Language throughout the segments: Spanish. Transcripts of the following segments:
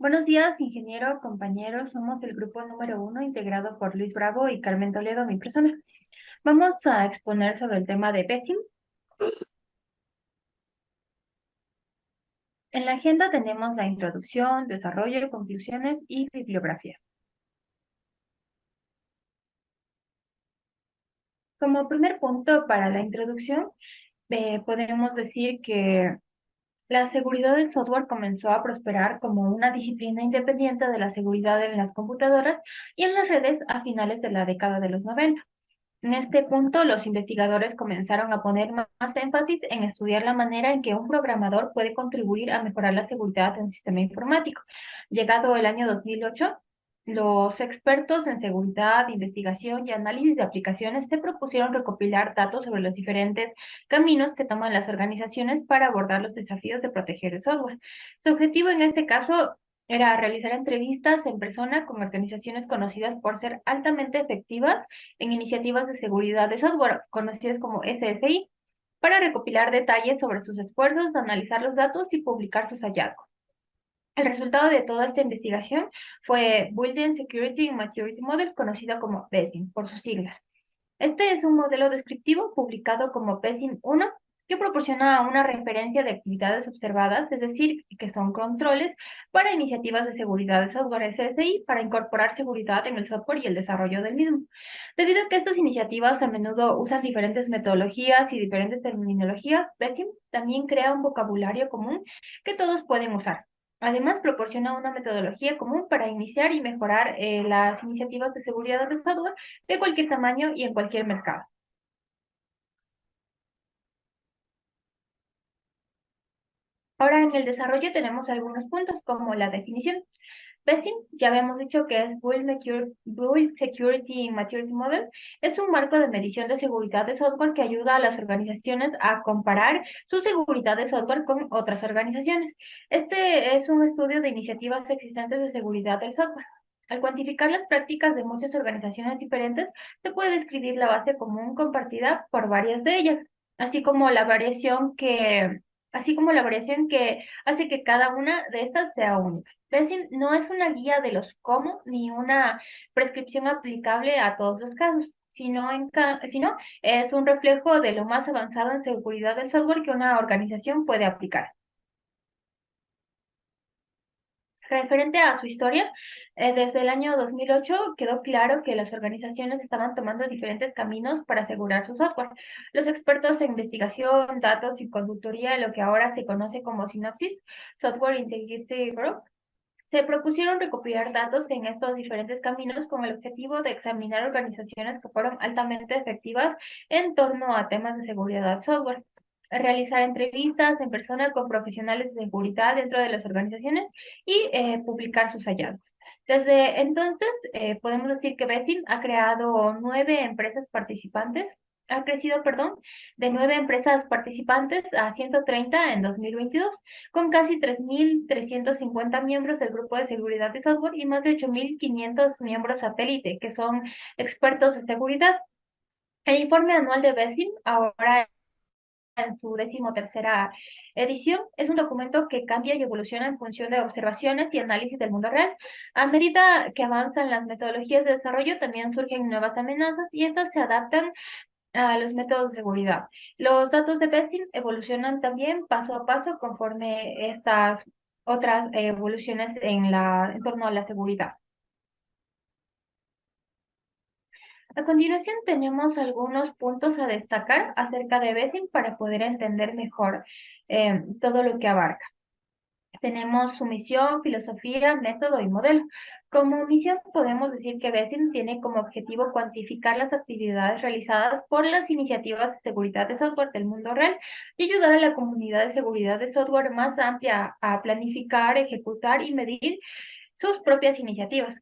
Buenos días, ingeniero, compañeros. Somos el grupo número 1 integrado por Luis Bravo y Carmen Toledo, mi persona. Vamos a exponer sobre el tema de PESIM. En la agenda tenemos la introducción, desarrollo, conclusiones y bibliografía. Como primer punto para la introducción, podemos decir que la seguridad del software comenzó a prosperar como una disciplina independiente de la seguridad en las computadoras y en las redes a finales de la década de los 90. En este punto, los investigadores comenzaron a poner más énfasis en estudiar la manera en que un programador puede contribuir a mejorar la seguridad de un sistema informático. Llegado el año 2008, los expertos en seguridad, investigación y análisis de aplicaciones se propusieron recopilar datos sobre los diferentes caminos que toman las organizaciones para abordar los desafíos de proteger el software. Su objetivo en este caso era realizar entrevistas en persona con organizaciones conocidas por ser altamente efectivas en iniciativas de seguridad de software, conocidas como SSI, para recopilar detalles sobre sus esfuerzos, analizar los datos y publicar sus hallazgos. El resultado de toda esta investigación fue Building Security and Maturity Model, conocido como BESIM por sus siglas. Este es un modelo descriptivo publicado como PESIM 1 que proporciona una referencia de actividades observadas, es decir, que son controles para iniciativas de seguridad de software SSI para incorporar seguridad en el software y el desarrollo del mismo. Debido a que estas iniciativas a menudo usan diferentes metodologías y diferentes terminologías, PESIM también crea un vocabulario común que todos pueden usar. Además, proporciona una metodología común para iniciar y mejorar las iniciativas de seguridad del software de cualquier tamaño y en cualquier mercado. Ahora en el desarrollo tenemos algunos puntos como la definición. BESIM, ya habíamos dicho que es Build Security and Maturity Model, es un marco de medición de seguridad de software que ayuda a las organizaciones a comparar su seguridad de software con otras organizaciones. Este es un estudio de iniciativas existentes de seguridad del software. Al cuantificar las prácticas de muchas organizaciones diferentes, se puede describir la base común compartida por varias de ellas, así como la variación que, así como la variación que hace que cada una de estas sea única. BESIM no es una guía de los cómo ni una prescripción aplicable a todos los casos, sino es un reflejo de lo más avanzado en seguridad del software que una organización puede aplicar. Referente a su historia, desde el año 2008 quedó claro que las organizaciones estaban tomando diferentes caminos para asegurar su software. Los expertos en investigación, datos y consultoría, lo que ahora se conoce como Synopsys, Software Integrity Group, se propusieron recopilar datos en estos diferentes caminos con el objetivo de examinar organizaciones que fueron altamente efectivas en torno a temas de seguridad del software, realizar entrevistas en persona con profesionales de seguridad dentro de las organizaciones y publicar sus hallazgos. Desde entonces, podemos decir que BESIM ha creado 9 empresas participantes, ha crecido, perdón, de 9 empresas participantes a 130 en 2022 con casi 3.350 miembros del grupo de seguridad de software y más de 8.500 miembros satélite, que son expertos de seguridad. El informe anual de BESIM, ahora en su 13ª edición, es un documento que cambia y evoluciona en función de observaciones y análisis del mundo real. A medida que avanzan las metodologías de desarrollo, también surgen nuevas amenazas y estas se adaptan a los métodos de seguridad. Los datos de BESIM evolucionan también paso a paso conforme estas otras evoluciones en torno a la seguridad. A continuación tenemos algunos puntos a destacar acerca de BESIM para poder entender mejor todo lo que abarca. Tenemos su misión, filosofía, método y modelo. Como misión podemos decir que BESIM tiene como objetivo cuantificar las actividades realizadas por las iniciativas de seguridad de software del mundo real y ayudar a la comunidad de seguridad de software más amplia a planificar, ejecutar y medir sus propias iniciativas.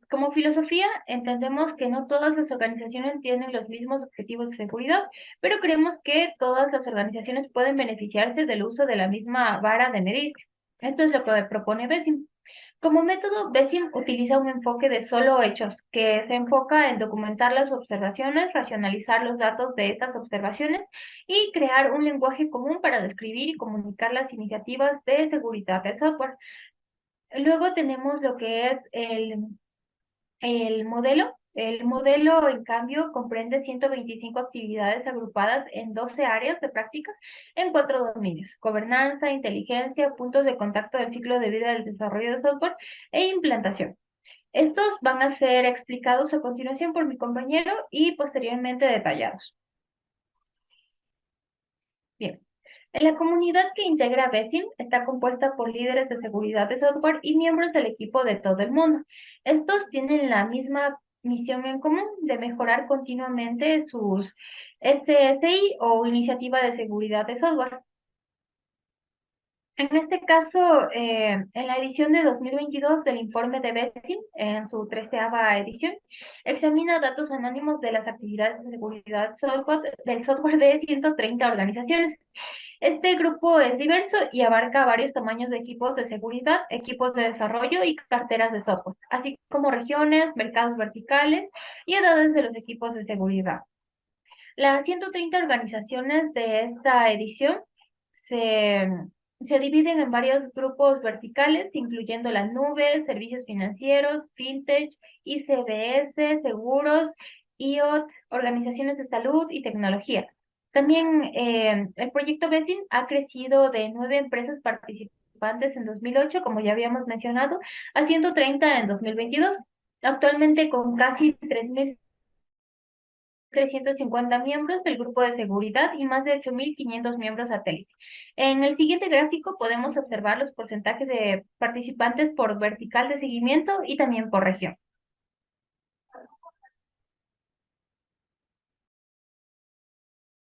Como filosofía, entendemos que no todas las organizaciones tienen los mismos objetivos de seguridad, pero creemos que todas las organizaciones pueden beneficiarse del uso de la misma vara de medir. Esto es lo que propone BESIM. Como método, BESIM utiliza un enfoque de solo hechos, que se enfoca en documentar las observaciones, racionalizar los datos de estas observaciones y crear un lenguaje común para describir y comunicar las iniciativas de seguridad del software. Luego tenemos lo que es el modelo. El modelo, en cambio, comprende 125 actividades agrupadas en 12 áreas de práctica en 4 dominios: gobernanza, inteligencia, puntos de contacto del ciclo de vida del desarrollo de software e implantación. Estos van a ser explicados a continuación por mi compañero y posteriormente detallados. Bien. La comunidad que integra BESIN está compuesta por líderes de seguridad de software y miembros del equipo de todo el mundo. Estos tienen la misma misión en común de mejorar continuamente sus SSI o iniciativa de seguridad de software. En este caso, en la edición de 2022 del informe de BESIN, en su 13ª edición, examina datos anónimos de las actividades de seguridad del software de 130 organizaciones. Este grupo es diverso y abarca varios tamaños de equipos de seguridad, equipos de desarrollo y carteras de software, así como regiones, mercados verticales y edades de los equipos de seguridad. Las 130 organizaciones de esta edición se, se dividen en varios grupos verticales, incluyendo las nubes, servicios financieros, fintech, ICBS, seguros, IoT, organizaciones de salud y tecnología. También el proyecto BESIN ha crecido de 9 empresas participantes en 2008, como ya habíamos mencionado, a 130 en 2022. Actualmente, con casi 350 miembros del grupo de seguridad y más de 8.500 miembros satélite. En el siguiente gráfico podemos observar los porcentajes de participantes por vertical de seguimiento y también por región.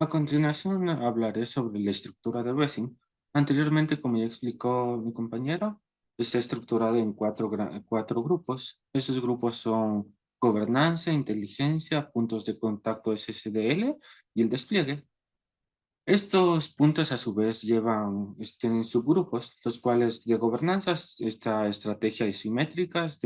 A continuación hablaré sobre la estructura de BESIN. Anteriormente, como ya explicó mi compañero, está estructurado en cuatro grupos. Esos grupos son gobernanza, inteligencia, puntos de contacto SSDL y el despliegue. Estos puntos a su vez tienen subgrupos, los cuales de gobernanza esta estrategia asimétricas,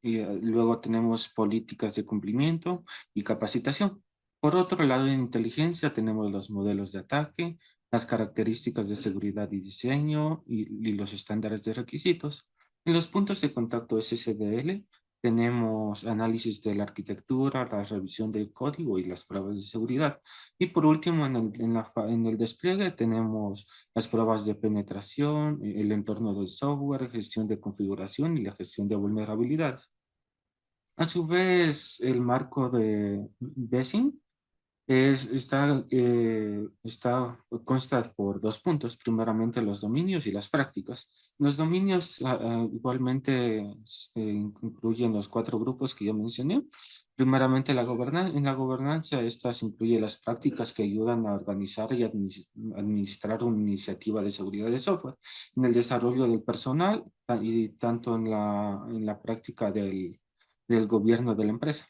luego tenemos políticas de cumplimiento y capacitación. Por otro lado, en inteligencia tenemos los modelos de ataque, las características de seguridad y diseño y los estándares de requisitos. En los puntos de contacto SSDL tenemos análisis de la arquitectura, la revisión del código y las pruebas de seguridad. Y por último, en el despliegue tenemos las pruebas de penetración, el entorno del software, gestión de configuración y la gestión de vulnerabilidad. A su vez, el marco de BESIN consta por dos puntos, primeramente los dominios y las prácticas. Los dominios igualmente incluyen los cuatro grupos que yo mencioné. Primeramente en la gobernanza, estas incluyen las prácticas que ayudan a organizar y administrar una iniciativa de seguridad de software, en el desarrollo del personal y tanto en la práctica del gobierno de la empresa.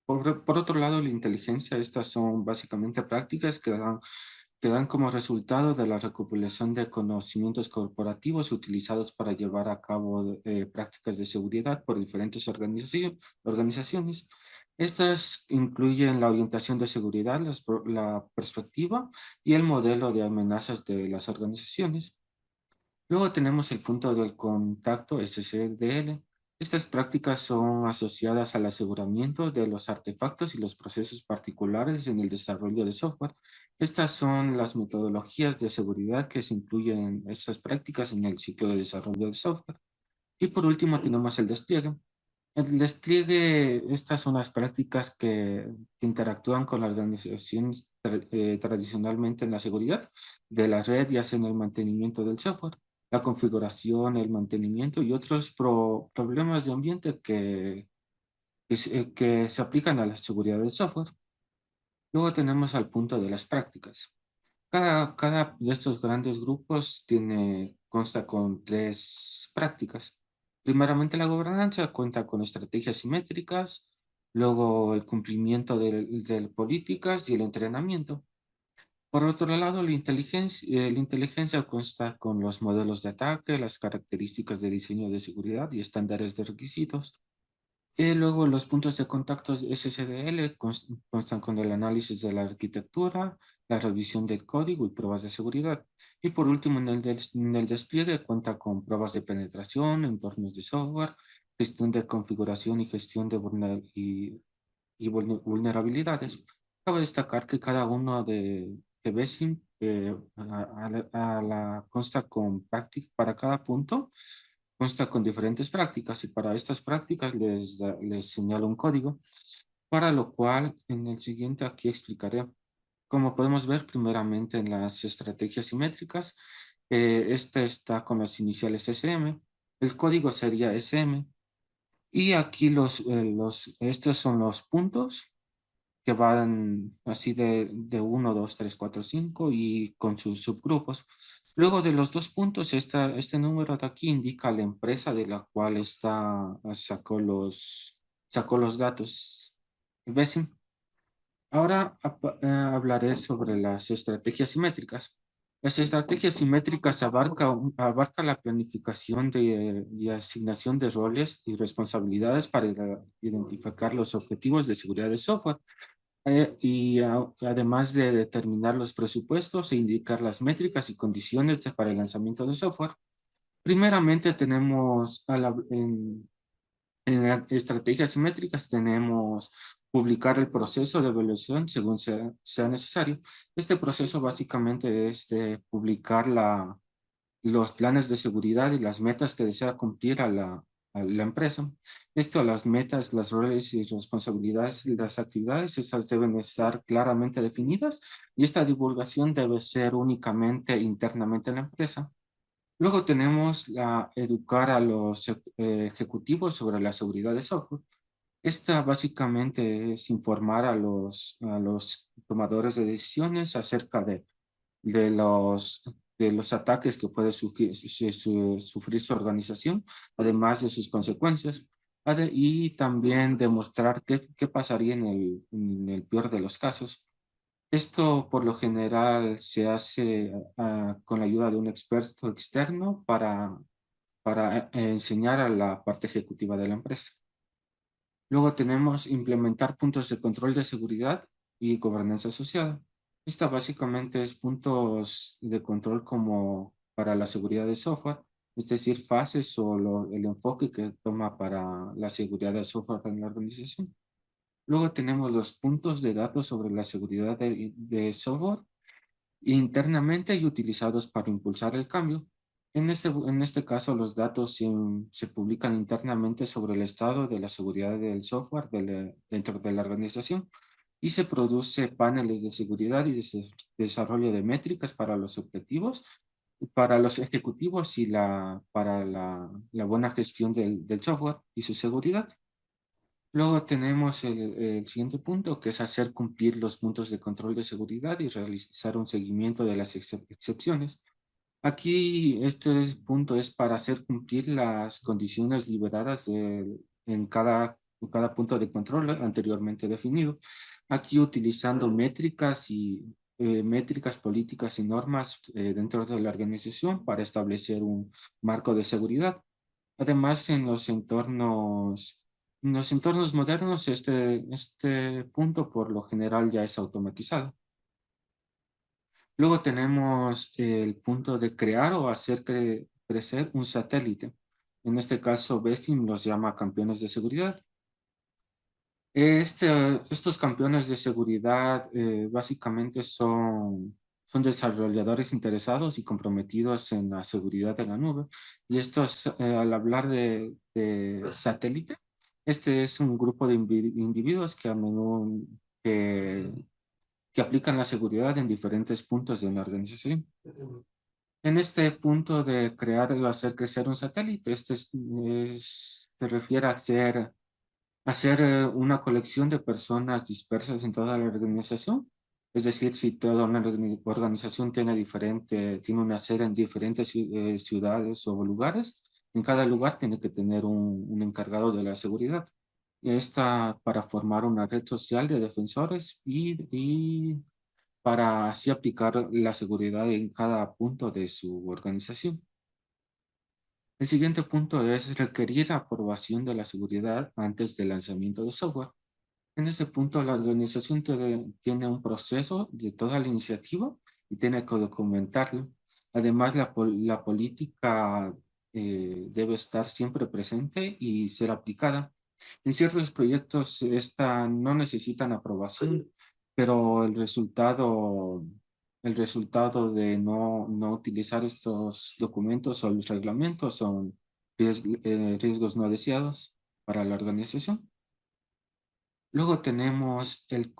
Por otro lado, la inteligencia, estas son básicamente prácticas que dan como resultado de la recopilación de conocimientos corporativos utilizados para llevar a cabo prácticas de seguridad por diferentes organizaciones. Estas incluyen la orientación de seguridad, la perspectiva y el modelo de amenazas de las organizaciones. Luego tenemos el punto del contacto SCDL. Estas prácticas son asociadas al aseguramiento de los artefactos y los procesos particulares en el desarrollo de software. Estas son las metodologías de seguridad que se incluyen en estas prácticas en el ciclo de desarrollo de software. Y por último tenemos el despliegue. El despliegue, estas son las prácticas que interactúan con las organizaciones tradicionalmente en la seguridad de la red, ya sea en el mantenimiento del software, la configuración, el mantenimiento y otros problemas de ambiente que se aplican a la seguridad del software. Luego tenemos al punto de las prácticas. Cada de estos grandes grupos consta con tres prácticas. Primeramente, la gobernanza cuenta con estrategias simétricas, luego el cumplimiento de políticas y el entrenamiento. Por otro lado, la inteligencia consta con los modelos de ataque, las características de diseño de seguridad y estándares de requisitos. Y luego los puntos de contacto SSDL constan con el análisis de la arquitectura, la revisión del código y pruebas de seguridad. Y por último, en el despliegue cuenta con pruebas de penetración, entornos de software, gestión de configuración y gestión de vulnerabilidades. Cabe destacar que cada uno de BESIM consta con práctica para cada punto, consta con diferentes prácticas y para estas prácticas les señalo un código, para lo cual en el siguiente aquí explicaré. Como podemos ver primeramente en las estrategias simétricas, esta está con las iniciales SM, el código sería SM y aquí estos son los puntos que van así de 1, 2, 3, 4, 5 y con sus subgrupos. Luego de los dos puntos, este número de aquí indica la empresa de la cual sacó los datos. ¿Ves? Ahora hablaré sobre las estrategias simétricas. Las estrategias simétricas abarca la planificación y asignación de roles y responsabilidades para identificar los objetivos de seguridad de software además de determinar los presupuestos e indicar las métricas y condiciones para el lanzamiento de software. Primeramente tenemos en las estrategias simétricas tenemos publicar el proceso de evaluación según sea necesario. Este proceso básicamente es de publicar los planes de seguridad y las metas que desea cumplir a la empresa. Esto, las metas, las roles y responsabilidades y las actividades, esas deben estar claramente definidas y esta divulgación debe ser únicamente internamente en la empresa. Luego tenemos educar a los ejecutivos sobre la seguridad de software. Esta básicamente es informar a los tomadores de decisiones acerca de de los ataques que puede sufrir su organización, además de sus consecuencias, y también demostrar qué pasaría en el peor de los casos. Esto por lo general se hace con la ayuda de un experto externo para enseñar a la parte ejecutiva de la empresa. Luego tenemos implementar puntos de control de seguridad y gobernanza asociada. Esta básicamente es puntos de control como para la seguridad de software, es decir, fases o el enfoque que toma para la seguridad del software en la organización. Luego tenemos los puntos de datos sobre la seguridad de software internamente y utilizados para impulsar el cambio. En este caso, los datos se publican internamente sobre el estado de la seguridad del software dentro de la organización y se produce paneles de seguridad y desarrollo de métricas para los objetivos, para los ejecutivos y para la buena gestión del software y su seguridad. Luego tenemos el siguiente punto, que es hacer cumplir los puntos de control de seguridad y realizar un seguimiento de las excepciones. Aquí punto es para hacer cumplir las condiciones liberadas en cada punto de control anteriormente definido. Aquí utilizando métricas, políticas y normas dentro de la organización para establecer un marco de seguridad. Además, en los entornos modernos, este punto por lo general ya es automatizado. Luego tenemos el punto de crear o hacer crecer un satélite. En este caso, Besting los llama campeones de seguridad. Estos campeones de seguridad básicamente son desarrolladores interesados y comprometidos en la seguridad de la nube. Y estos, al hablar de satélite, este es un grupo de individuos que a menudo que, que aplican la seguridad en diferentes puntos de la organización. En este punto de crear o hacer crecer un satélite, se refiere a hacer una colección de personas dispersas en toda la organización. Es decir, si toda una organización tiene una sede en diferentes ciudades o lugares, en cada lugar tiene que tener un encargado de la seguridad. Y esta para formar una red social de defensores y para así aplicar la seguridad en cada punto de su organización. El siguiente punto es requerir aprobación de la seguridad antes del lanzamiento de software. En este punto, la organización tiene un proceso de toda la iniciativa y tiene que documentarlo. Además, la política debe estar siempre presente y ser aplicada. En ciertos proyectos, esta no necesitan aprobación, pero el resultado de no utilizar estos documentos o los reglamentos son riesgos no deseados para la organización. Luego tenemos el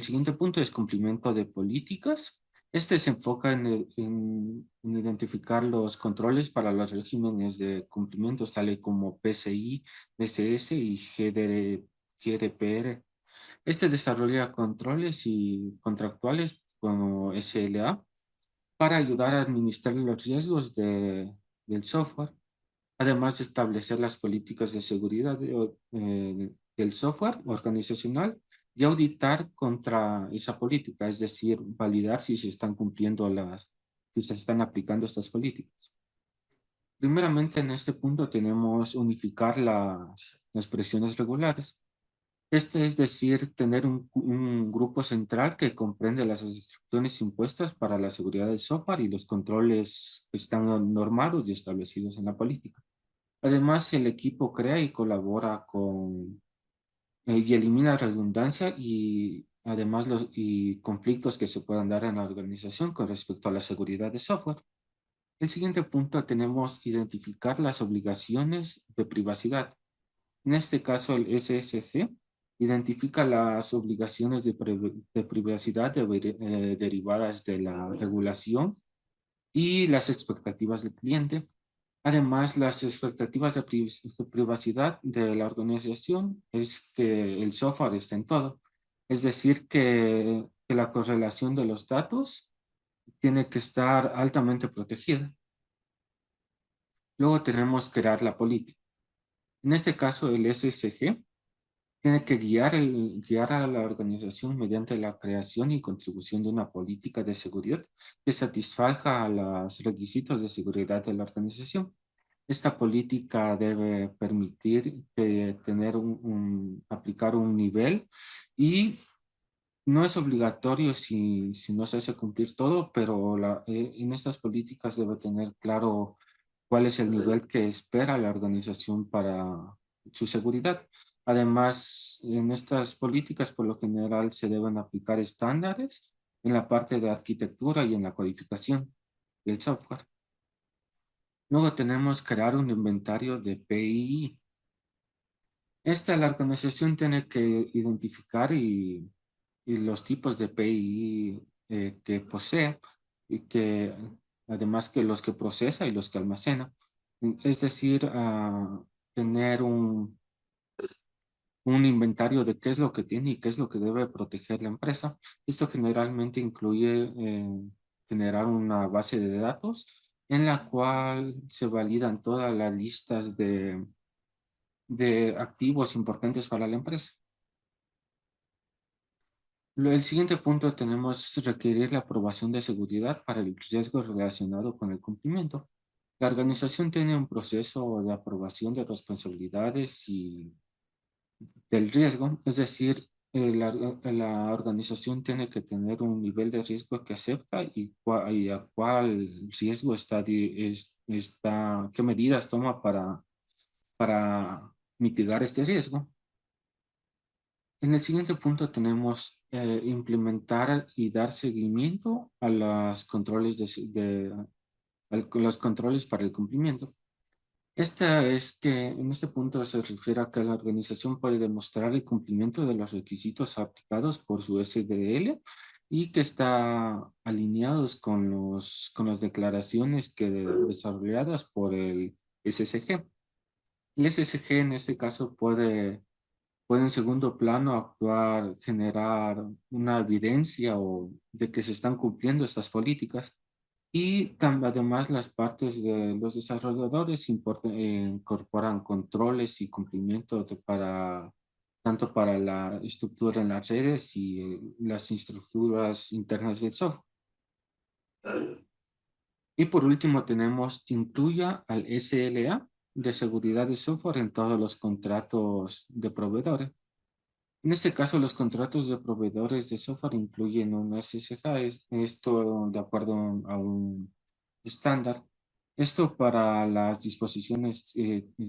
siguiente punto es cumplimiento de políticas. Este se enfoca en identificar los controles para los regímenes de cumplimientos, tales como PCI, DSS y GDPR. Este desarrolla controles y contractuales como SLA para ayudar a administrar los riesgos del software. Además de establecer las políticas de seguridad del software organizacional y auditar contra esa política, es decir, validar si se están cumpliendo si se están aplicando estas políticas. Primeramente, en este punto tenemos unificar las presiones regulares. Este es decir, tener un grupo central que comprende las instrucciones impuestas para la seguridad del software y los controles que están normados y establecidos en la política. Además, el equipo crea y colabora y elimina redundancia y además y conflictos que se puedan dar en la organización con respecto a la seguridad de software. El siguiente punto tenemos identificar las obligaciones de privacidad. En este caso, el SSG identifica las obligaciones de privacidad derivadas de la regulación y las expectativas del cliente. Además, las expectativas de privacidad de la organización es que el software esté en todo. Es decir, que la correlación de los datos tiene que estar altamente protegida. Luego tenemos crear la política. En este caso, el SSG tiene que guiar a la organización mediante la creación y contribución de una política de seguridad que satisfaga a los requisitos de seguridad de la organización. Esta política debe permitir tener aplicar un nivel y no es obligatorio si no se hace cumplir todo, pero en estas políticas debe tener claro cuál es el nivel que espera la organización para su seguridad. Además, en estas políticas por lo general se deben aplicar estándares en la parte de arquitectura y en la codificación del software. Luego tenemos crear un inventario de PII. La organización tiene que identificar y los tipos de PII que posee y que además que los que procesa y los que almacena. Es decir, tener un inventario de qué es lo que tiene y qué es lo que debe proteger la empresa. Esto generalmente incluye generar una base de datos en la cual se validan todas las listas de activos importantes para la empresa. El siguiente punto tenemos requerir la aprobación de seguridad para el riesgo relacionado con el cumplimiento. La organización tiene un proceso de aprobación de responsabilidades y del riesgo, es decir, la organización tiene que tener un nivel de riesgo que acepta y a cuál riesgo qué medidas toma para mitigar este riesgo. En el siguiente punto tenemos implementar y dar seguimiento a los controles los controles para el cumplimiento. Esta es que en este punto se refiere a que la organización puede demostrar el cumplimiento de los requisitos aplicados por su SDL y que está alineados con las declaraciones desarrolladas por el SSG. El SSG en este caso puede en segundo plano generar una evidencia o de que se están cumpliendo estas políticas. Y además las partes de los desarrolladores incorporan controles y cumplimiento tanto para la estructura en las redes y las estructuras internas del software. Y por último tenemos incluya al SLA de seguridad de software en todos los contratos de proveedores. En este caso, los contratos de proveedores de software incluyen un SSH, esto de acuerdo a un estándar. Esto para las disposiciones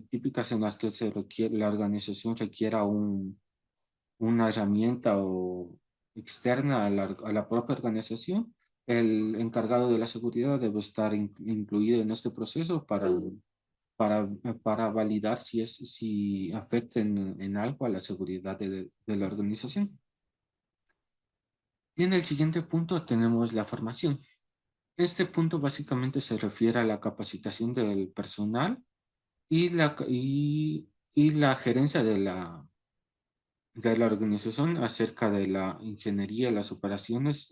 típicas en las que se requiere, la organización requiera una herramienta o externa a la propia organización. El encargado de la seguridad debe estar incluido en este proceso para validar si afecta en algo a la seguridad de la organización. Y en el siguiente punto tenemos la formación. Este punto básicamente se refiere a la capacitación del personal y la gerencia de la organización acerca de la ingeniería, las operaciones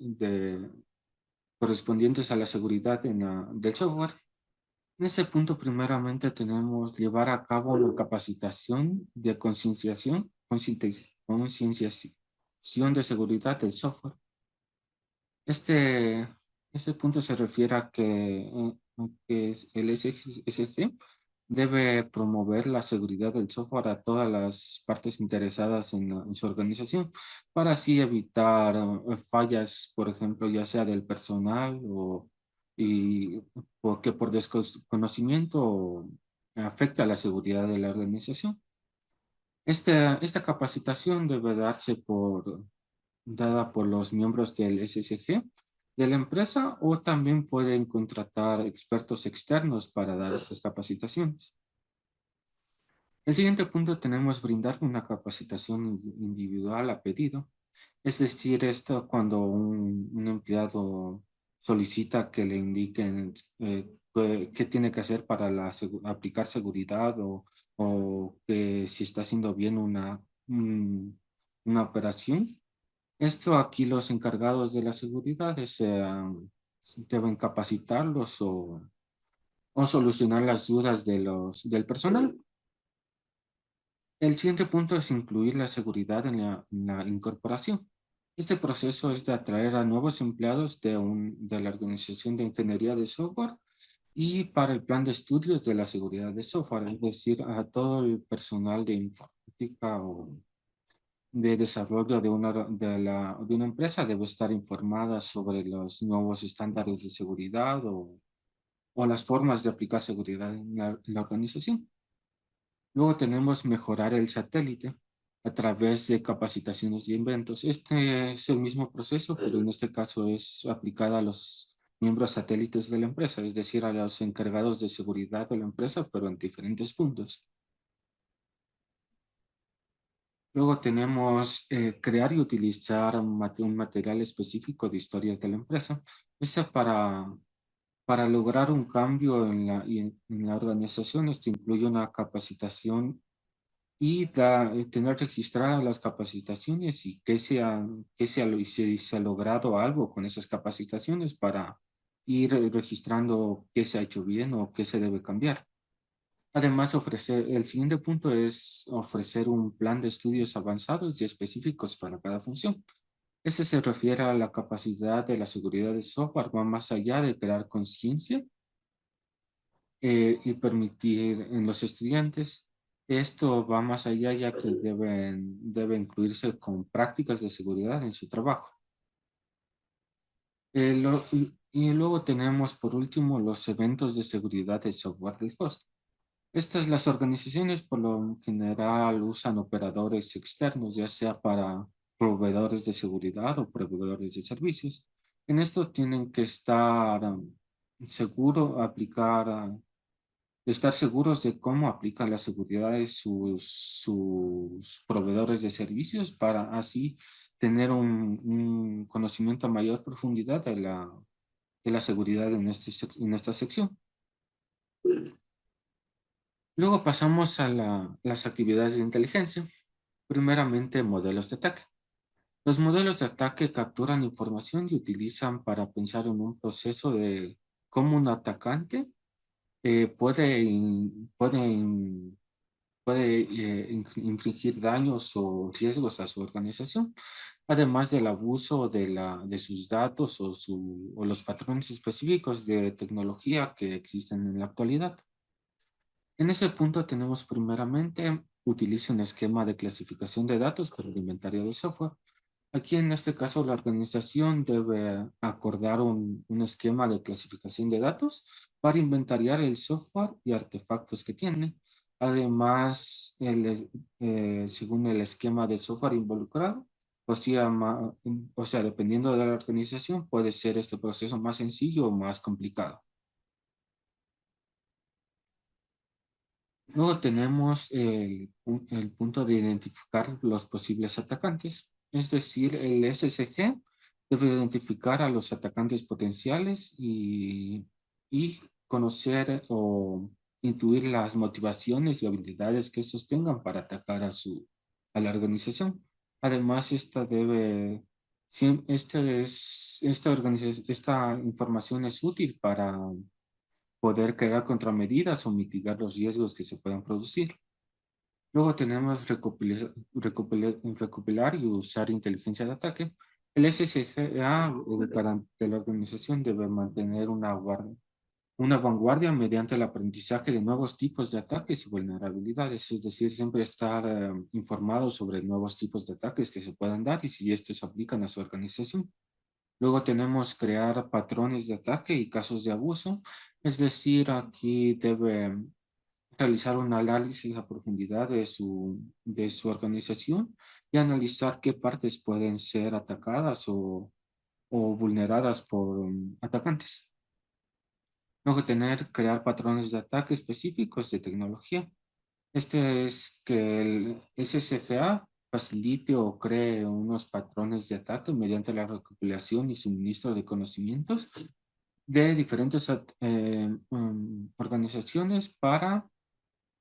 correspondientes a la seguridad del software. En ese punto, primeramente, tenemos llevar a cabo una capacitación de concienciación de seguridad del software. Este, este punto se refiere a que el SG debe promover la seguridad del software a todas las partes interesadas en su organización para así evitar fallas, por ejemplo, ya sea del personal y porque por desconocimiento afecta la seguridad de la organización. Esta capacitación debe dada por los miembros del SSG de la empresa o también pueden contratar expertos externos para dar estas capacitaciones. El siguiente punto tenemos brindar una capacitación individual a pedido. Es decir, esto cuando un empleado solicita que le indiquen qué tiene que hacer para aplicar seguridad o que si está haciendo bien una operación. Esto aquí los encargados de la seguridad deben capacitarlos o solucionar las dudas del personal. El siguiente punto es incluir la seguridad en la incorporación. Este proceso es de atraer a nuevos empleados de la Organización de Ingeniería de Software y para el plan de estudios de la seguridad de software, es decir, a todo el personal de informática o de desarrollo de una empresa debe estar informada sobre los nuevos estándares de seguridad o las formas de aplicar seguridad en la organización. Luego tenemos mejorar el satélite a través de capacitaciones y eventos. Este es el mismo proceso, pero en este caso es aplicada a los miembros satélites de la empresa, es decir, a los encargados de seguridad de la empresa, pero en diferentes puntos. Luego tenemos crear y utilizar un material específico de historias de la empresa. Eso para lograr un cambio en la organización. Esto incluye una capacitación y tener registradas las capacitaciones y si se ha logrado algo con esas capacitaciones para ir registrando qué se ha hecho bien o qué se debe cambiar. Además, el siguiente punto es ofrecer un plan de estudios avanzados y específicos para cada función. Este se refiere a la capacidad de la seguridad de software, va más allá de crear conciencia y permitir en los estudiantes. Esto va más allá ya que debe incluirse con prácticas de seguridad en su trabajo. Y luego tenemos por último los eventos de seguridad de software del host. Las organizaciones por lo general usan operadores externos, ya sea para proveedores de seguridad o proveedores de servicios. En esto tienen que estar estar seguros de cómo aplican la seguridad de sus proveedores de servicios para así tener un conocimiento a mayor profundidad de la seguridad en esta sección. Luego pasamos a las actividades de inteligencia. Primeramente, modelos de ataque. Los modelos de ataque capturan información y utilizan para pensar en un proceso de cómo un atacante puede puede infligir daños o riesgos a su organización, además del abuso de sus datos o los patrones específicos de tecnología que existen en la actualidad. En ese punto tenemos primeramente, utiliza un esquema de clasificación de datos para el inventario de software. Aquí en este caso la organización debe acordar un esquema de clasificación de datos para inventariar el software y artefactos que tiene. Además, según el esquema del software involucrado, o sea, dependiendo de la organización, puede ser este proceso más sencillo o más complicado. Luego tenemos el punto de identificar los posibles atacantes, es decir, el SSG debe identificar a los atacantes potenciales y conocer o intuir las motivaciones y habilidades que estos tengan para atacar a la organización. Además, esta información es útil para poder crear contramedidas o mitigar los riesgos que se puedan producir. Luego tenemos recopilar y usar inteligencia de ataque. El SSGA de la organización debe mantener una vanguardia mediante el aprendizaje de nuevos tipos de ataques y vulnerabilidades, es decir, siempre estar informado sobre nuevos tipos de ataques que se puedan dar y si estos se aplican a su organización. Luego tenemos crear patrones de ataque y casos de abuso, es decir, aquí debe realizar un análisis a profundidad de su organización y analizar qué partes pueden ser atacadas o vulneradas por atacantes. Luego crear patrones de ataque específicos de tecnología. Este es que el SSGA facilite o cree unos patrones de ataque mediante la recopilación y suministro de conocimientos de diferentes organizaciones para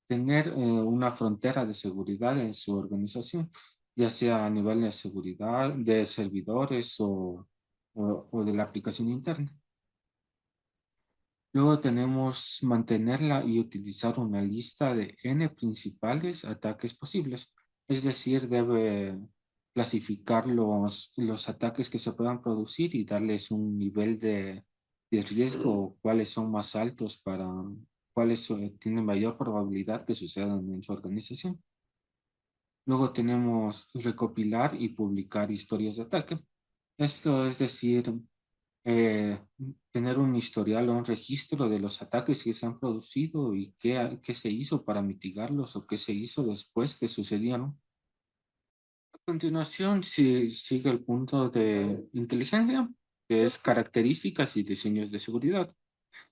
tener una frontera de seguridad en su organización, ya sea a nivel de seguridad, de servidores o de la aplicación interna. Luego tenemos mantenerla y utilizar una lista de N principales ataques posibles. Es decir, debe clasificar los ataques que se puedan producir y darles un nivel de riesgo, cuáles son más altos cuáles tienen mayor probabilidad que sucedan en su organización. Luego tenemos recopilar y publicar historias de ataque. Esto es decir, eh, tener un historial o un registro de los ataques que se han producido y qué se hizo para mitigarlos o qué se hizo después que sucedieron. A continuación, sigue el punto de inteligencia, que es características y diseños de seguridad.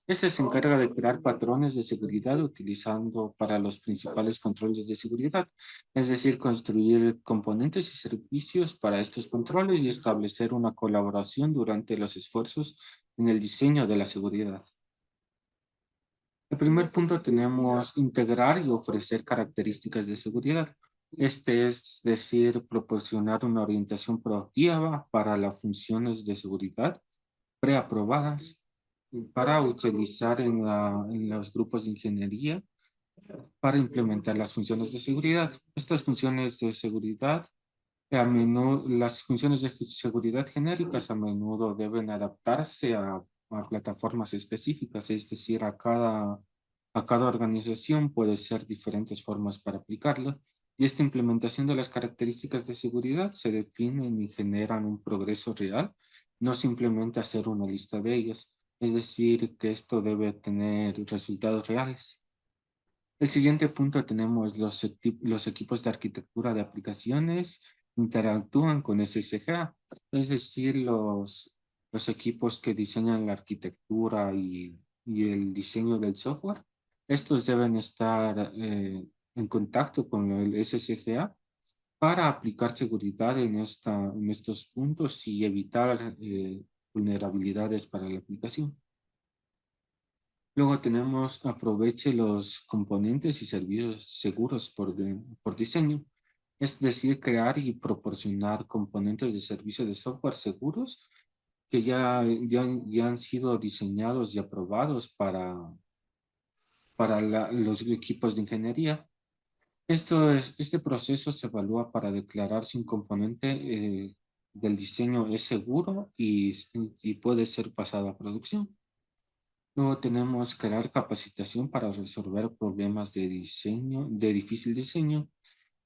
Este se encarga de crear patrones de seguridad utilizando para los principales controles de seguridad, es decir, construir componentes y servicios para estos controles y establecer una colaboración durante los esfuerzos en el diseño de la seguridad. El primer punto tenemos integrar y ofrecer características de seguridad. Este es decir, proporcionar una orientación proactiva para las funciones de seguridad preaprobadas para utilizar en los grupos de ingeniería para implementar las funciones de seguridad. Estas funciones de seguridad, las funciones de seguridad genéricas a menudo deben adaptarse a plataformas específicas, es decir, a cada organización puede ser diferentes formas para aplicarla. Y esta implementación de las características de seguridad se definen y generan un progreso real, no simplemente hacer una lista de ellas. Es decir, que esto debe tener resultados reales. El siguiente punto tenemos los equipos de arquitectura de aplicaciones interactúan con SSGA, es decir, los equipos que diseñan la arquitectura y el diseño del software. Estos deben estar en contacto con el SSGA para aplicar seguridad en estos puntos y evitar vulnerabilidades para la aplicación. Luego tenemos aproveche los componentes y servicios seguros por diseño, es decir, crear y proporcionar componentes de servicios de software seguros que ya han sido diseñados y aprobados para los equipos de ingeniería. Este proceso se evalúa para declarar si un componente del diseño es seguro y puede ser pasado a producción. Luego tenemos crear capacitación para resolver problemas de diseño, de difícil diseño.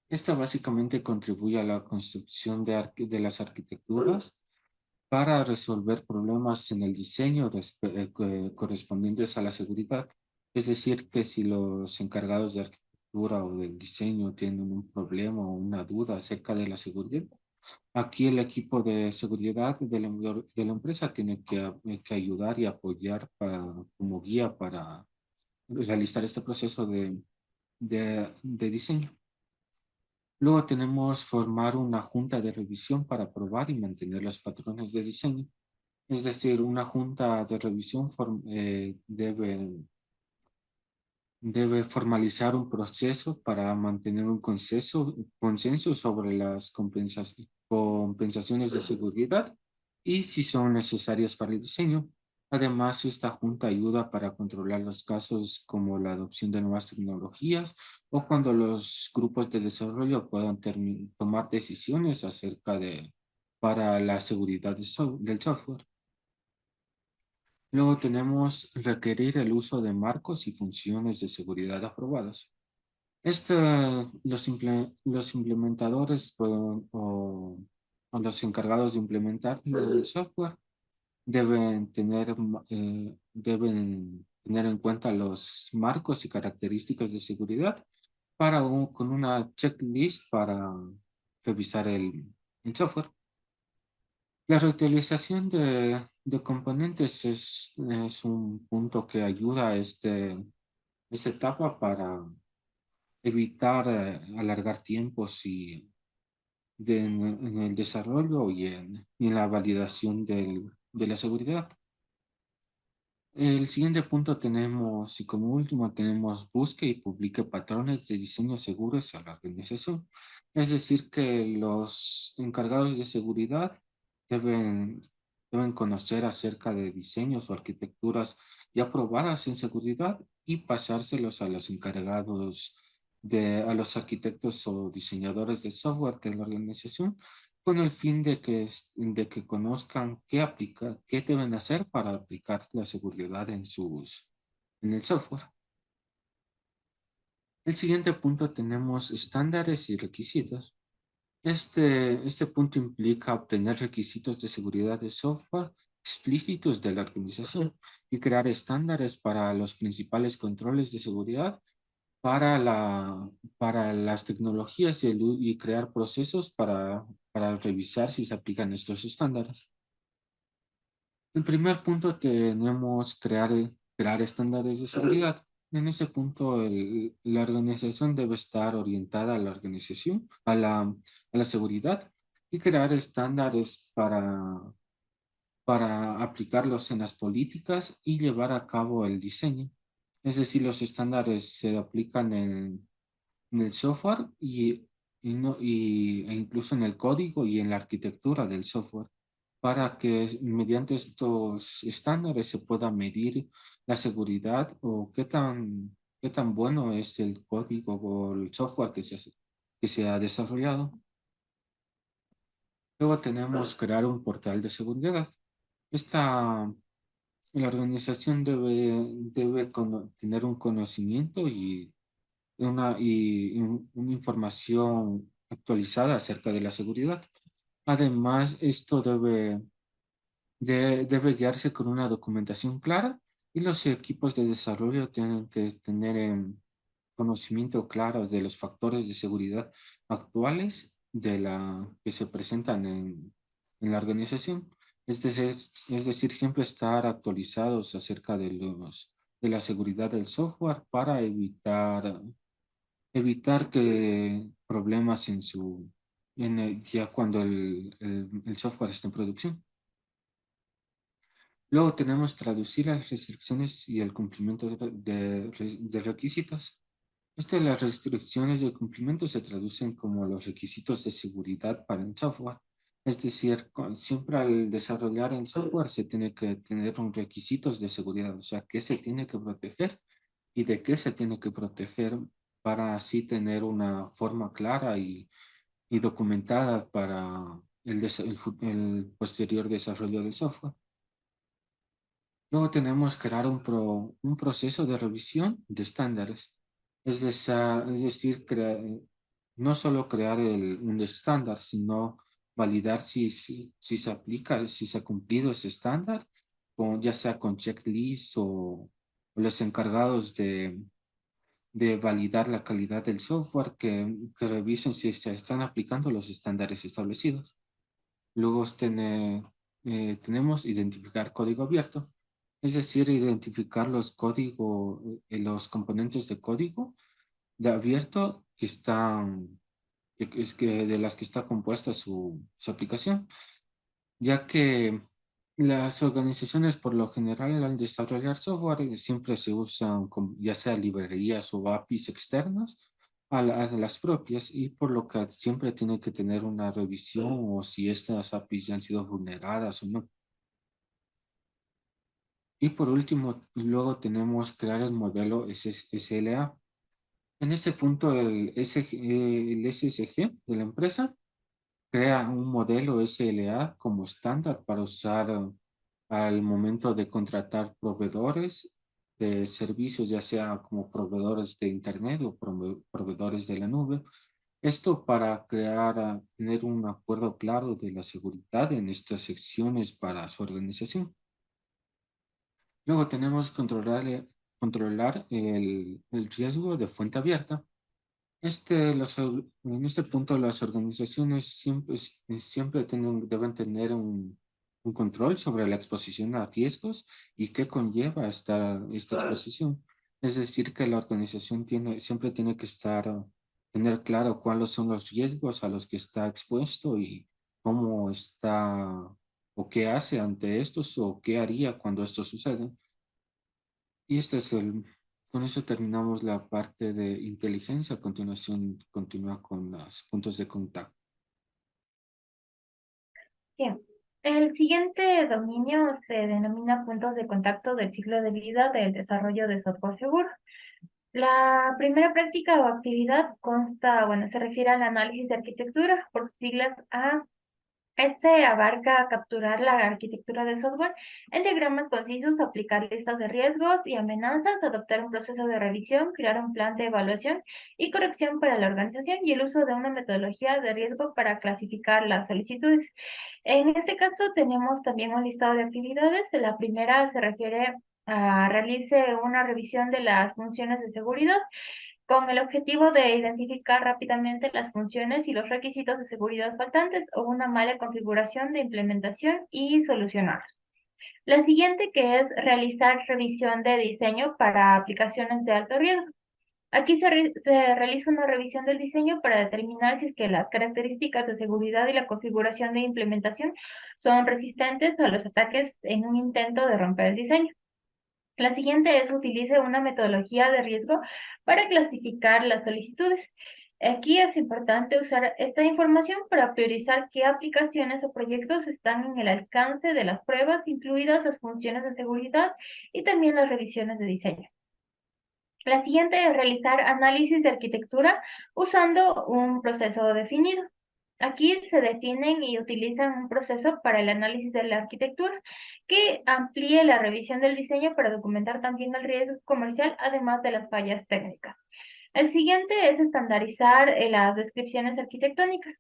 Esta básicamente contribuye a la construcción de las arquitecturas para resolver problemas en el diseño correspondientes a la seguridad. Es decir, que si los encargados de arquitectura o del diseño tienen un problema o una duda acerca de la seguridad, aquí el equipo de seguridad de la empresa tiene que ayudar y apoyar como guía para realizar este proceso de diseño. Luego tenemos formar una junta de revisión para probar y mantener los patrones de diseño. Es decir, una junta de revisión debe formalizar un proceso para mantener un consenso sobre las compensaciones de seguridad y si son necesarias para el diseño. Además, esta junta ayuda para controlar los casos como la adopción de nuevas tecnologías o cuando los grupos de desarrollo puedan tomar decisiones para la seguridad del software. Luego tenemos requerir el uso de marcos y funciones de seguridad aprobados. Los implementadores o los encargados de implementar el software deben tener en cuenta los marcos y características de seguridad con una checklist para revisar el software. La reutilización de componentes es un punto que ayuda a esta etapa para evitar alargar tiempos en el desarrollo y en la validación de la seguridad. El siguiente punto tenemos, y como último tenemos, busque y publique patrones de diseño seguros a la organización. Es decir, que los encargados de seguridad deben, deben conocer acerca de diseños o arquitecturas ya aprobadas en seguridad y pasárselos a los a los arquitectos o diseñadores de software de la organización con el fin de que conozcan qué deben hacer para aplicar la seguridad en el software. El siguiente punto tenemos estándares y requisitos. Este punto implica obtener requisitos de seguridad de software explícitos de la organización y crear estándares para los principales controles de seguridad para para las tecnologías y crear procesos para revisar si se aplican estos estándares. El primer punto tenemos crear estándares de seguridad. En ese punto, la organización debe estar orientada a la organización, a la seguridad y crear estándares para aplicarlos en las políticas y llevar a cabo el diseño. Es decir, los estándares se aplican en el software e incluso en el código y en la arquitectura del software para que mediante estos estándares se pueda medir la seguridad o qué tan bueno es el código o el software que se ha desarrollado. Luego tenemos crear un portal de seguridad. Esta, la organización debe tener un conocimiento una información actualizada acerca de la seguridad. Además, esto debe guiarse con una documentación clara y los equipos de desarrollo tienen que tener conocimiento claro de los factores de seguridad actuales que se presentan en la organización. Es decir, siempre estar actualizados acerca de la seguridad del software para evitar que problemas ya cuando el software está en producción. Luego tenemos traducir las restricciones y el cumplimiento de requisitos. Las restricciones de cumplimiento se traducen como los requisitos de seguridad para el software. Es decir, siempre al desarrollar el software se tiene que tener un requisitos de seguridad, o sea, qué se tiene que proteger y de qué se tiene que proteger para así tener una forma clara y documentada para el posterior desarrollo del software. Luego tenemos que crear un proceso de revisión de estándares. Es decir, no solo crear un estándar, sino validar si se aplica, si se ha cumplido ese estándar, ya sea con checklist o los encargados de validar la calidad del software, que revisen si se están aplicando los estándares establecidos. Luego tenemos identificar código abierto, es decir, identificar los componentes de código de abierto que están, de las que está compuesta su aplicación, ya que las organizaciones por lo general al desarrollar software siempre se usan ya sea librerías o APIs externas a las propias, y por lo que siempre tiene que tener una revisión o si estas APIs ya han sido vulneradas o no. Y por último, luego tenemos crear el modelo SLA. En ese punto, el SSG de la empresa crea un modelo SLA como estándar para usar al momento de contratar proveedores de servicios, ya sea como proveedores de Internet o proveedores de la nube. Esto para tener un acuerdo claro de la seguridad en estas secciones para su organización. Luego tenemos controlar el riesgo de fuente abierta. En este punto, las organizaciones siempre deben tener un control sobre la exposición a riesgos y qué conlleva esta exposición. Es decir, que la organización siempre tiene que tener claro cuáles son los riesgos a los que está expuesto y cómo está o qué hace ante estos o qué haría cuando esto sucede. Y con eso terminamos la parte de inteligencia. A continuación, continúa con los puntos de contacto. Bien, el siguiente dominio se denomina puntos de contacto del ciclo de vida del desarrollo de software seguro. La primera práctica o actividad se refiere al análisis de arquitectura, por sus siglas A. Este abarca capturar la arquitectura del software en diagramas concisos, aplicar listas de riesgos y amenazas, adoptar un proceso de revisión, crear un plan de evaluación y corrección para la organización y el uso de una metodología de riesgo para clasificar las solicitudes. En este caso tenemos también un listado de actividades. La primera se refiere a realice una revisión de las funciones de seguridad con el objetivo de identificar rápidamente las funciones y los requisitos de seguridad faltantes o una mala configuración de implementación y solucionarlos. La siguiente, que es realizar revisión de diseño para aplicaciones de alto riesgo. Aquí se realiza una revisión del diseño para determinar si es que las características de seguridad y la configuración de implementación son resistentes a los ataques en un intento de romper el diseño. La siguiente es utilice una metodología de riesgo para clasificar las solicitudes. Aquí es importante usar esta información para priorizar qué aplicaciones o proyectos están en el alcance de las pruebas, incluidas las funciones de seguridad y también las revisiones de diseño. La siguiente es realizar análisis de arquitectura usando un proceso definido. Aquí se definen y utilizan un proceso para el análisis de la arquitectura que amplíe la revisión del diseño para documentar también el riesgo comercial, además de las fallas técnicas. El siguiente es estandarizar las descripciones arquitectónicas,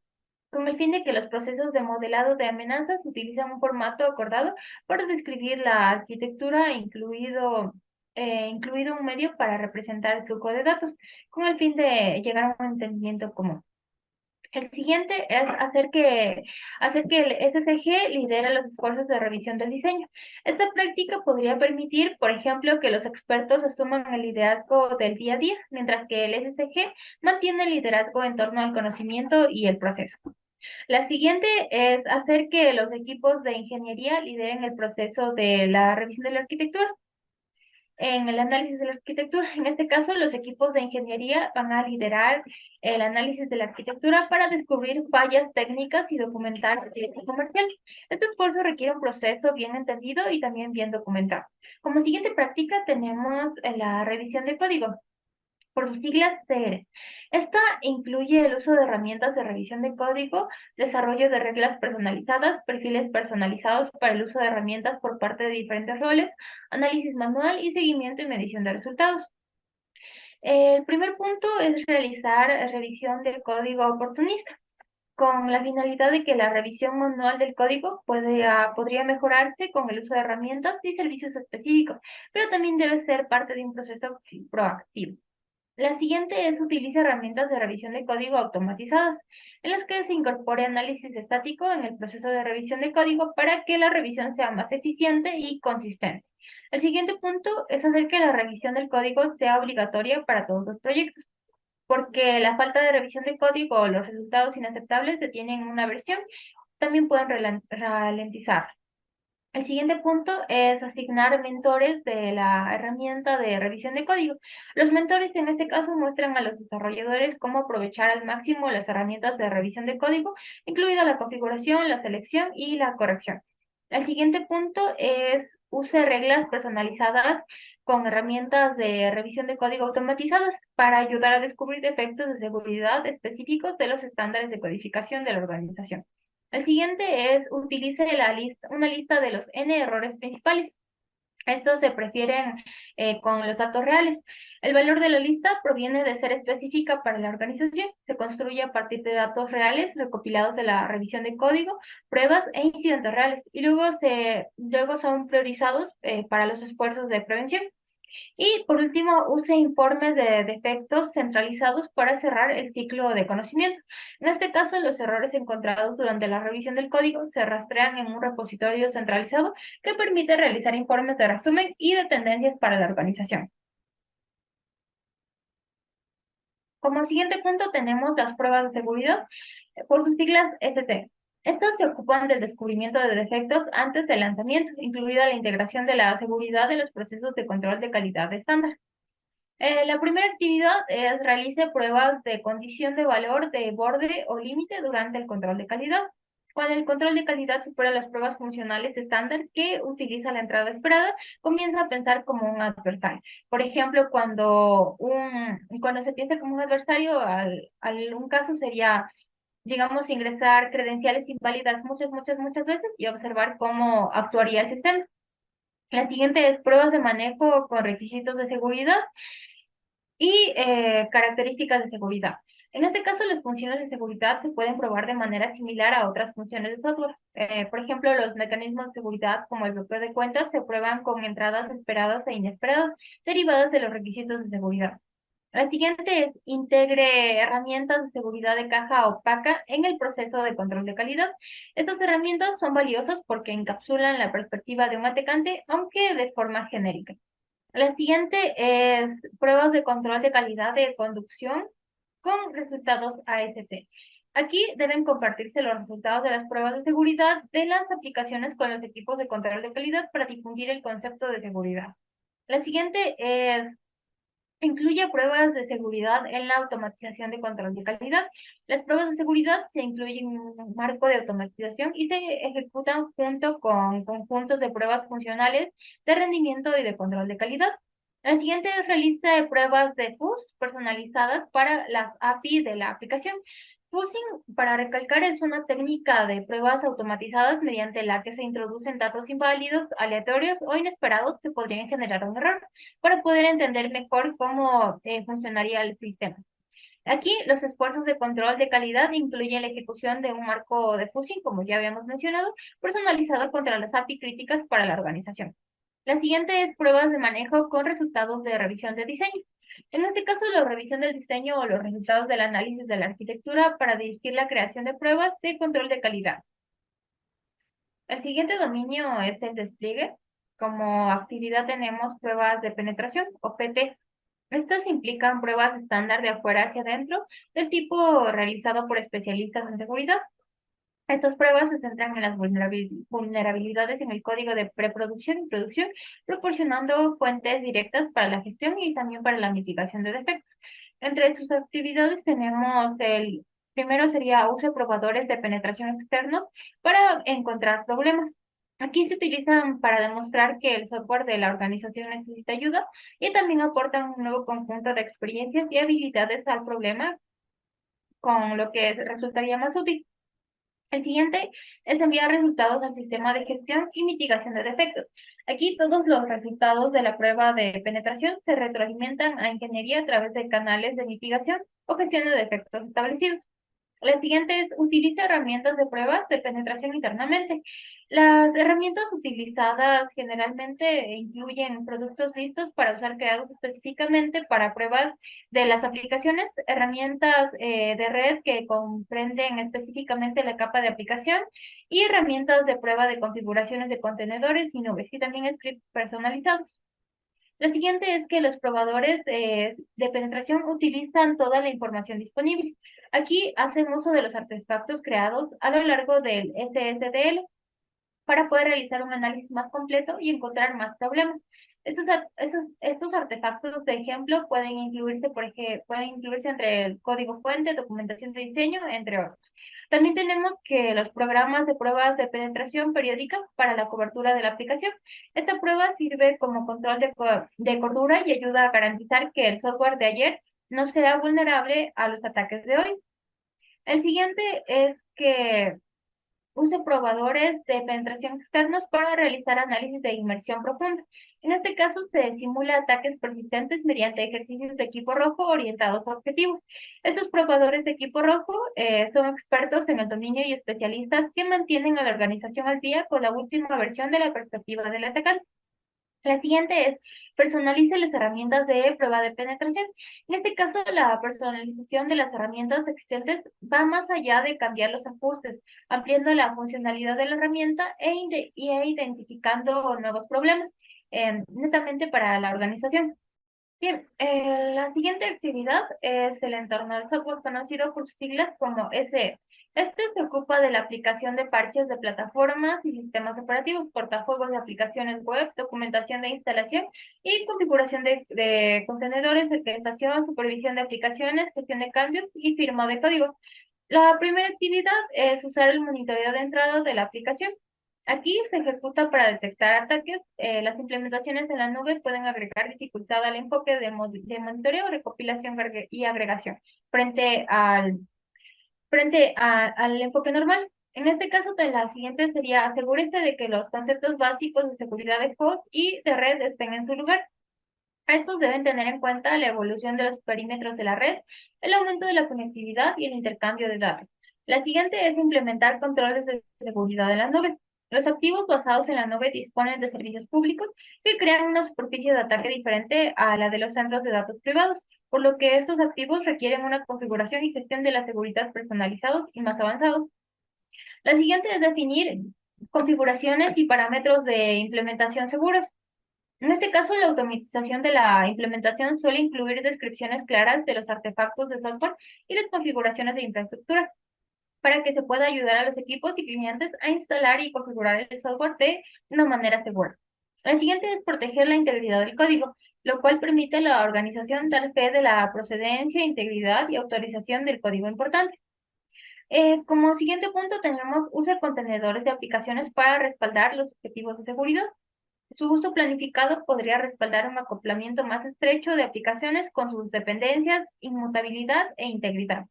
con el fin de que los procesos de modelado de amenazas utilizan un formato acordado para describir la arquitectura, incluido un medio para representar el flujo de datos, con el fin de llegar a un entendimiento común. El siguiente es hacer que el SCG lidere los esfuerzos de revisión del diseño. Esta práctica podría permitir, por ejemplo, que los expertos asuman el liderazgo del día a día, mientras que el SCG mantiene el liderazgo en torno al conocimiento y el proceso. La siguiente es hacer que los equipos de ingeniería lideren el proceso de la revisión de la arquitectura. En el análisis de la arquitectura, en este caso, los equipos de ingeniería van a liderar el análisis de la arquitectura para descubrir fallas técnicas y documentar el riesgo comercial. Este esfuerzo requiere un proceso bien entendido y también bien documentado. Como siguiente práctica tenemos la revisión de código. por sus siglas CR. Esta incluye el uso de herramientas de revisión de código, desarrollo de reglas personalizadas, perfiles personalizados para el uso de herramientas por parte de diferentes roles, análisis manual y seguimiento y medición de resultados. El primer punto es realizar revisión de código oportunista, con la finalidad de que la revisión manual del código podría mejorarse con el uso de herramientas y servicios específicos, pero también debe ser parte de un proceso proactivo. La siguiente es utiliza herramientas de revisión de código automatizadas, en las que se incorpore análisis estático en el proceso de revisión de código para que la revisión sea más eficiente y consistente. El siguiente punto es hacer que la revisión del código sea obligatoria para todos los proyectos, porque la falta de revisión de código o los resultados inaceptables detienen una versión, también pueden ralentizar. El siguiente punto es asignar mentores de la herramienta de revisión de código. Los mentores en este caso muestran a los desarrolladores cómo aprovechar al máximo las herramientas de revisión de código, incluida la configuración, la selección y la corrección. El siguiente punto es use reglas personalizadas con herramientas de revisión de código automatizadas para ayudar a descubrir defectos de seguridad específicos de los estándares de codificación de la organización. El siguiente es utilice una lista de los N errores principales. Estos se prefieren con los datos reales. El valor de la lista proviene de ser específica para la organización. Se construye a partir de datos reales recopilados de la revisión de código, pruebas e incidentes reales. Y luego son priorizados para los esfuerzos de prevención. Y por último, use informes de defectos centralizados para cerrar el ciclo de conocimiento. En este caso, los errores encontrados durante la revisión del código se rastrean en un repositorio centralizado que permite realizar informes de resumen y de tendencias para la organización. Como siguiente punto tenemos las pruebas de seguridad, por sus siglas ST. Estas se ocupan del descubrimiento de defectos antes del lanzamiento, incluida la integración de la seguridad de los procesos de control de calidad estándar. La primera actividad es realice pruebas de condición de valor de borde o límite durante el control de calidad. Cuando el control de calidad supera las pruebas funcionales estándar que utiliza la entrada esperada, comienza a pensar como un adversario. Por ejemplo, cuando se piensa como un adversario, un caso sería, digamos, ingresar credenciales inválidas muchas veces y observar cómo actuaría el sistema. La siguiente es pruebas de manejo con requisitos de seguridad y características de seguridad. En este caso, las funciones de seguridad se pueden probar de manera similar a otras funciones de software. Por ejemplo, los mecanismos de seguridad, como el bloqueo de cuentas, se prueban con entradas esperadas e inesperadas, derivadas de los requisitos de seguridad. La siguiente es integre herramientas de seguridad de caja opaca en el proceso de control de calidad. Estas herramientas son valiosas porque encapsulan la perspectiva de un atacante, aunque de forma genérica. La siguiente es pruebas de control de calidad de conducción con resultados AST. Aquí deben compartirse los resultados de las pruebas de seguridad de las aplicaciones con los equipos de control de calidad para difundir el concepto de seguridad. La siguiente incluye pruebas de seguridad en la automatización de control de calidad. Las pruebas de seguridad se incluyen en un marco de automatización y se ejecutan junto con conjuntos de pruebas funcionales de rendimiento y de control de calidad. La siguiente es realiza de pruebas de FUS personalizadas para las API de la aplicación. Fuzzing, para recalcar, es una técnica de pruebas automatizadas mediante la que se introducen datos inválidos, aleatorios o inesperados que podrían generar un error para poder entender mejor cómo funcionaría el sistema. Aquí los esfuerzos de control de calidad incluyen la ejecución de un marco de fuzzing, como ya habíamos mencionado, personalizado contra las API críticas para la organización. La siguiente es pruebas de manejo con resultados de revisión de diseño. En este caso, la revisión del diseño o los resultados del análisis de la arquitectura para dirigir la creación de pruebas de control de calidad. El siguiente dominio es el despliegue. Como actividad tenemos pruebas de penetración o PT. Estas implican pruebas estándar de afuera hacia adentro, del tipo realizado por especialistas en seguridad. Estas pruebas se centran en las vulnerabilidades en el código de preproducción y producción, proporcionando fuentes directas para la gestión y también para la mitigación de defectos. Entre sus actividades tenemos el primero sería use probadores de penetración externos para encontrar problemas. Aquí se utilizan para demostrar que el software de la organización necesita ayuda y también aportan un nuevo conjunto de experiencias y habilidades al problema, con lo que resultaría más útil. El siguiente es enviar resultados al sistema de gestión y mitigación de defectos. Aquí todos los resultados de la prueba de penetración se retroalimentan a ingeniería a través de canales de mitigación o gestión de defectos establecidos. La siguiente es utiliza herramientas de pruebas de penetración internamente. Las herramientas utilizadas generalmente incluyen productos listos para usar creados específicamente para pruebas de las aplicaciones, herramientas de red que comprenden específicamente la capa de aplicación y herramientas de prueba de configuraciones de contenedores y nubes y también scripts personalizados. La siguiente es que los probadores de penetración utilizan toda la información disponible. Aquí hacen uso de los artefactos creados a lo largo del SSDL para poder realizar un análisis más completo y encontrar más problemas. Estos artefactos de ejemplo pueden incluirse, pueden incluirse entre el código fuente, documentación de diseño, entre otros. También tenemos que los programas de pruebas de penetración periódicas para la cobertura de la aplicación. Esta prueba sirve como control de cordura y ayuda a garantizar que el software de ayer no sea vulnerable a los ataques de hoy. El siguiente es que use probadores de penetración externos para realizar análisis de inmersión profunda. En este caso, se simula ataques persistentes mediante ejercicios de equipo rojo orientados a objetivos. Estos probadores de equipo rojo son expertos en el dominio y especialistas que mantienen a la organización al día con la última versión de la perspectiva del atacante. La siguiente es personalice las herramientas de prueba de penetración. En este caso, la personalización de las herramientas existentes va más allá de cambiar los ajustes, ampliando la funcionalidad de la herramienta e identificando nuevos problemas, netamente para la organización. Bien, la siguiente actividad es el entorno de software conocido por sus siglas como SE. Este se ocupa de la aplicación de parches de plataformas y sistemas operativos, cortafuegos de aplicaciones web, documentación de instalación y configuración de contenedores, orquestación, supervisión de aplicaciones, gestión de cambios y firma de código. La primera actividad es usar el monitoreo de entrada de la aplicación. Aquí se ejecuta para detectar ataques. Las implementaciones en la nube pueden agregar dificultad al enfoque de monitoreo, recopilación y agregación frente al enfoque normal. En este caso, la siguiente sería asegúrese de que los conceptos básicos de seguridad de host y de red estén en su lugar. Estos deben tener en cuenta la evolución de los perímetros de la red, el aumento de la conectividad y el intercambio de datos. La siguiente es implementar controles de seguridad en la nube. Los activos basados en la nube disponen de servicios públicos que crean una superficie de ataque diferente a la de los centros de datos privados, por lo que estos activos requieren una configuración y gestión de la seguridad personalizados y más avanzados. La siguiente es definir configuraciones y parámetros de implementación seguros. En este caso, la automatización de la implementación suele incluir descripciones claras de los artefactos de software y las configuraciones de infraestructura para que se pueda ayudar a los equipos y clientes a instalar y configurar el software de una manera segura. La siguiente es proteger la integridad del código, lo cual permite a la organización dar fe de la procedencia, integridad y autorización del código importante. Como siguiente punto tenemos uso de contenedores de aplicaciones para respaldar los objetivos de seguridad. Su uso planificado podría respaldar un acoplamiento más estrecho de aplicaciones con sus dependencias, inmutabilidad e integridad.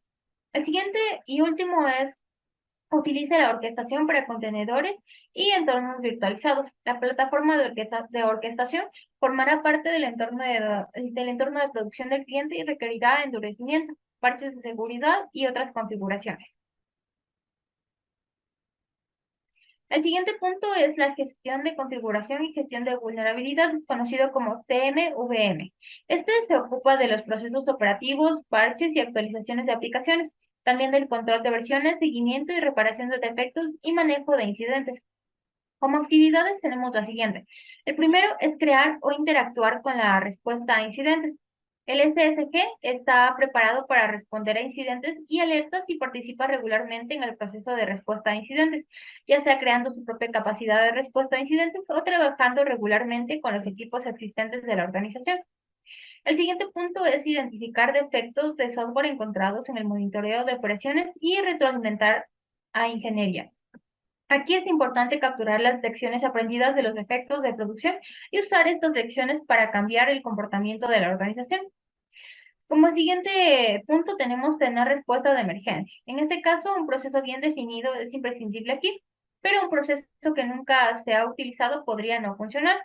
El siguiente y último es utilice la orquestación para contenedores y entornos virtualizados. La plataforma de orquestación formará parte del entorno de producción del cliente y requerirá endurecimiento, parches de seguridad y otras configuraciones. El siguiente punto es la gestión de configuración y gestión de vulnerabilidades, conocido como CMVM. Este se ocupa de los procesos operativos, parches y actualizaciones de aplicaciones, también del control de versiones, seguimiento y reparación de defectos y manejo de incidentes. Como actividades tenemos la siguiente. El primero es crear o interactuar con la respuesta a incidentes. El SSG está preparado para responder a incidentes y alertas y participa regularmente en el proceso de respuesta a incidentes, ya sea creando su propia capacidad de respuesta a incidentes o trabajando regularmente con los equipos existentes de la organización. El siguiente punto es identificar defectos de software encontrados en el monitoreo de operaciones y retroalimentar a ingeniería. Aquí es importante capturar las lecciones aprendidas de los efectos de producción y usar estas lecciones para cambiar el comportamiento de la organización. Como siguiente punto tenemos tener respuesta de emergencia. En este caso, un proceso bien definido es imprescindible aquí, pero un proceso que nunca se ha utilizado podría no funcionar.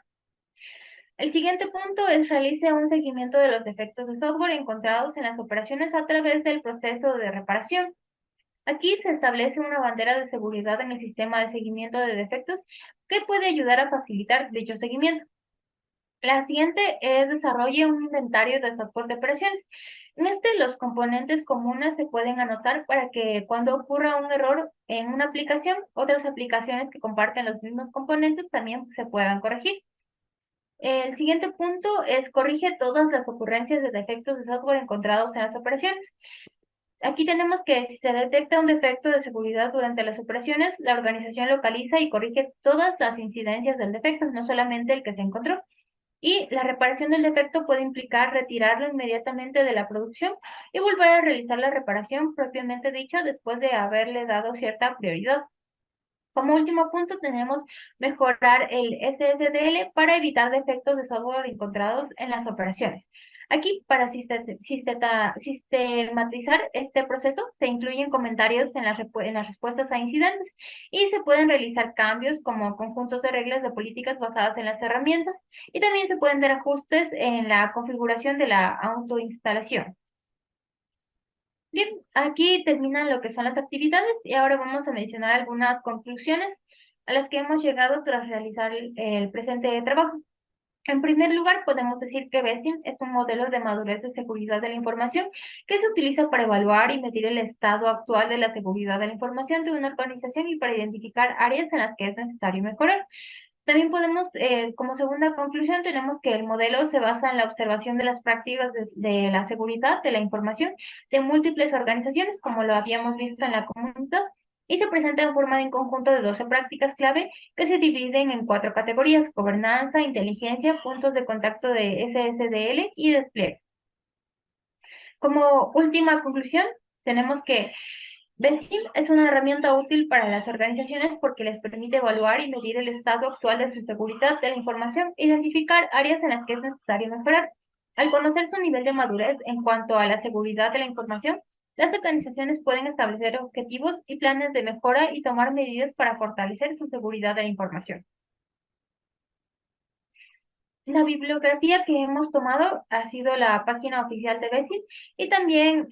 El siguiente punto es realice un seguimiento de los defectos de software encontrados en las operaciones a través del proceso de reparación. Aquí se establece una bandera de seguridad en el sistema de seguimiento de defectos que puede ayudar a facilitar dicho seguimiento. La siguiente es desarrolle un inventario de software de operaciones. En este, los componentes comunes se pueden anotar para que cuando ocurra un error en una aplicación, otras aplicaciones que comparten los mismos componentes también se puedan corregir. El siguiente punto es corrige todas las ocurrencias de defectos de software encontrados en las operaciones. Aquí tenemos que si se detecta un defecto de seguridad durante las operaciones, la organización localiza y corrige todas las incidencias del defecto, no solamente el que se encontró. Y la reparación del defecto puede implicar retirarlo inmediatamente de la producción y volver a realizar la reparación propiamente dicha después de haberle dado cierta prioridad. Como último punto tenemos mejorar el SSDL para evitar defectos de software encontrados en las operaciones. Aquí, para sistematizar este proceso, se incluyen comentarios en las respuestas a incidentes y se pueden realizar cambios como conjuntos de reglas de políticas basadas en las herramientas y también se pueden dar ajustes en la configuración de la autoinstalación. Bien, aquí terminan lo que son las actividades y ahora vamos a mencionar algunas conclusiones a las que hemos llegado tras realizar el presente trabajo. En primer lugar, podemos decir que BESIN es un modelo de madurez de seguridad de la información que se utiliza para evaluar y medir el estado actual de la seguridad de la información de una organización y para identificar áreas en las que es necesario mejorar. También podemos, como segunda conclusión, tenemos que el modelo se basa en la observación de las prácticas de la seguridad de la información de múltiples organizaciones, como lo habíamos visto en la comunidad, y se presenta en forma de un conjunto de 12 prácticas clave que se dividen en 4 categorías: gobernanza, inteligencia, puntos de contacto de SSDL y despliegue. Como última conclusión, tenemos que BESIM es una herramienta útil para las organizaciones porque les permite evaluar y medir el estado actual de su seguridad de la información, identificar áreas en las que es necesario mejorar. Al conocer su nivel de madurez en cuanto a la seguridad de la información, las organizaciones pueden establecer objetivos y planes de mejora y tomar medidas para fortalecer su seguridad de la información. La bibliografía que hemos tomado ha sido la página oficial de BESIN y también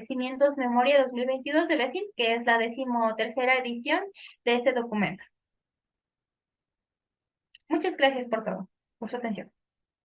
Cimientos Memoria 2022 de BESIN, que es la 13ª edición de este documento. Muchas gracias por todo, por su atención.